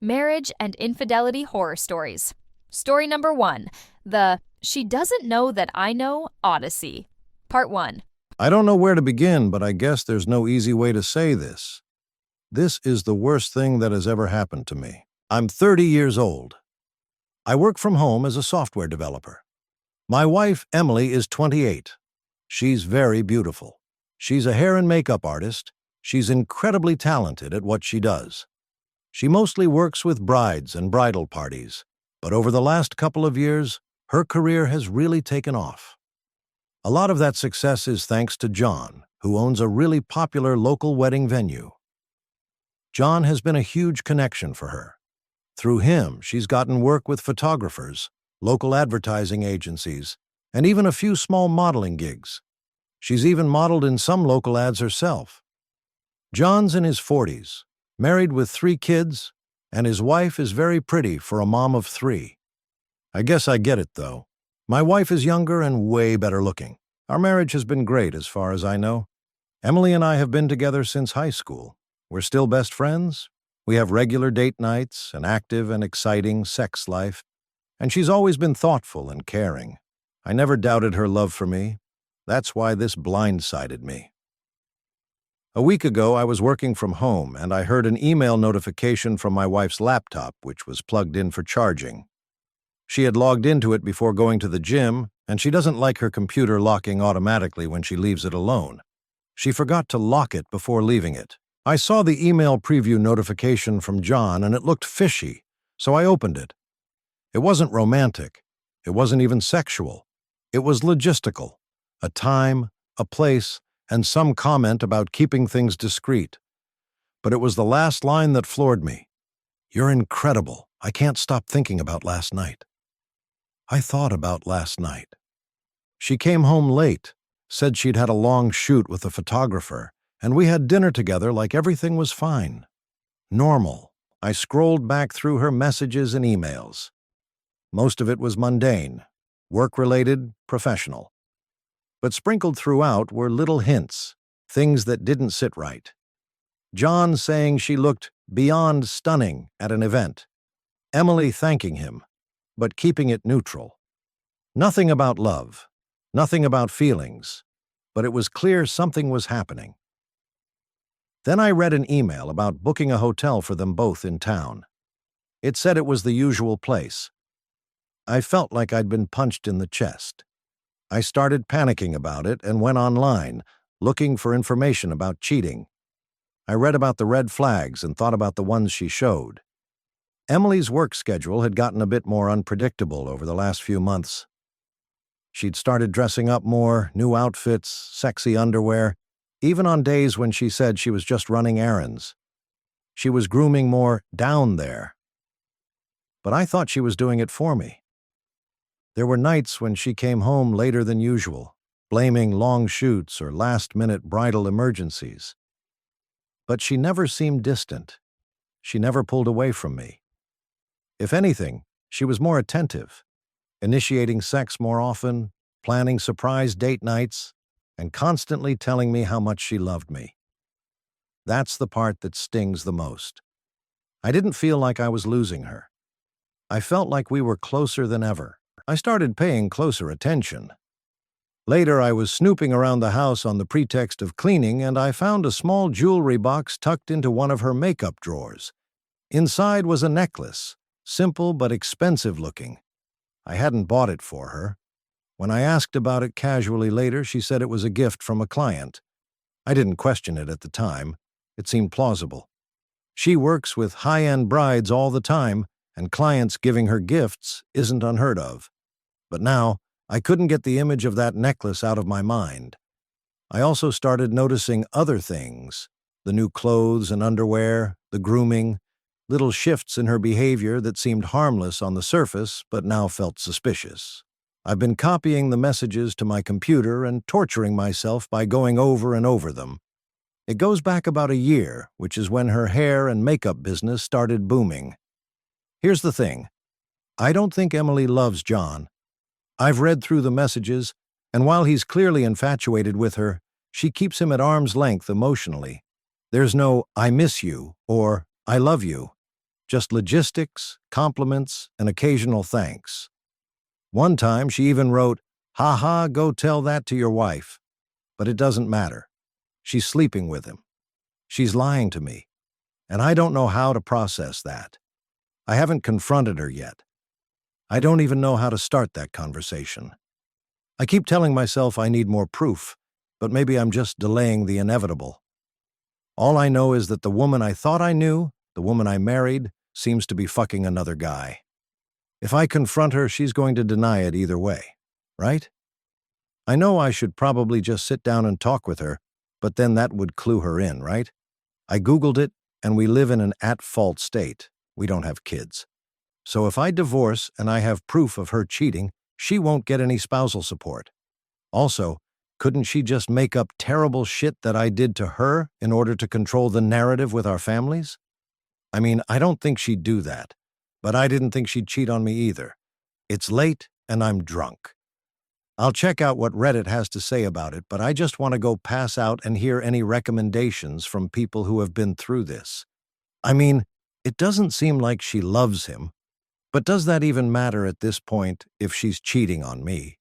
Marriage and Infidelity Horror Stories. Story number 1, the She Doesn't Know That I Know Odyssey. Part 1. I don't know where to begin, but I guess there's no easy way to say this. This is the worst thing that has ever happened to me. I'm 30 years old. I work from home as a software developer. My wife, Emily, is 28. She's very beautiful. She's a hair and makeup artist. She's incredibly talented at what she does. She mostly works with brides and bridal parties, but over the last couple of years, her career has really taken off. A lot of that success is thanks to John, who owns a really popular local wedding venue. John has been a huge connection for her. Through him, she's gotten work with photographers, local advertising agencies, and even a few small modeling gigs. She's even modeled in some local ads herself. John's in his 40s, married with 3 kids, and his wife is very pretty for a mom of 3. I guess I get it, though. My wife is younger and way better looking. Our marriage has been great as far as I know. Emily and I have been together since high school. We're still best friends. We have regular date nights, an active and exciting sex life, and she's always been thoughtful and caring. I never doubted her love for me. That's why this blindsided me. A week ago, I was working from home, and I heard an email notification from my wife's laptop, which was plugged in for charging. She had logged into it before going to the gym, and she doesn't like her computer locking automatically when she leaves it alone. She forgot to lock it before leaving it. I saw the email preview notification from John, and it looked fishy, so I opened it. It wasn't romantic. It wasn't even sexual. It was logistical. A time, a place, and some comment about keeping things discreet. But it was the last line that floored me. "You're incredible. I can't stop thinking about last night." I thought about last night. She came home late, said she'd had a long shoot with a photographer, and we had dinner together like everything was fine. Normal. I scrolled back through her messages and emails. Most of it was mundane, work-related, professional. But sprinkled throughout were little hints, things that didn't sit right. John saying she looked beyond stunning at an event. Emily thanking him, but keeping it neutral. Nothing about love, nothing about feelings, but it was clear something was happening. Then I read an email about booking a hotel for them both in town. It said it was the usual place. I felt like I'd been punched in the chest. I started panicking about it and went online, looking for information about cheating. I read about the red flags and thought about the ones she showed. Emily's work schedule had gotten a bit more unpredictable over the last few months. She'd started dressing up more, new outfits, sexy underwear, even on days when she said she was just running errands. She was grooming more down there. But I thought she was doing it for me. There were nights when she came home later than usual, blaming long shoots or last-minute bridal emergencies. But she never seemed distant. She never pulled away from me. If anything, she was more attentive, initiating sex more often, planning surprise date nights, and constantly telling me how much she loved me. That's the part that stings the most. I didn't feel like I was losing her. I felt like we were closer than ever. I started paying closer attention. Later, I was snooping around the house on the pretext of cleaning, and I found a small jewelry box tucked into one of her makeup drawers. Inside was a necklace, simple but expensive looking. I hadn't bought it for her. When I asked about it casually later, she said it was a gift from a client. I didn't question it at the time. It seemed plausible. She works with high-end brides all the time, and clients giving her gifts isn't unheard of. But now, I couldn't get the image of that necklace out of my mind. I also started noticing other things, the new clothes and underwear, the grooming, little shifts in her behavior that seemed harmless on the surface but now felt suspicious. I've been copying the messages to my computer and torturing myself by going over and over them. It goes back about a year, which is when her hair and makeup business started booming. Here's the thing. I don't think Emily loves John. I've read through the messages, and while he's clearly infatuated with her, she keeps him at arm's length emotionally. There's no "I miss you" or "I love you." Just logistics, compliments, and occasional thanks. One time she even wrote, "Ha ha, go tell that to your wife." But it doesn't matter. She's sleeping with him. She's lying to me. And I don't know how to process that. I haven't confronted her yet. I don't even know how to start that conversation. I keep telling myself I need more proof, but maybe I'm just delaying the inevitable. All I know is that the woman I thought I knew, the woman I married, seems to be fucking another guy. If I confront her, she's going to deny it either way, right? I know I should probably just sit down and talk with her, but then that would clue her in, right? I Googled it, and we live in an at-fault state. We don't have kids. So if I divorce and I have proof of her cheating, she won't get any spousal support. Also, couldn't she just make up terrible shit that I did to her in order to control the narrative with our families? I mean, I don't think she'd do that, but I didn't think she'd cheat on me either. It's late, and I'm drunk. I'll check out what Reddit has to say about it, but I just want to go pass out and hear any recommendations from people who have been through this. I mean, it doesn't seem like she loves him, but does that even matter at this point if she's cheating on me?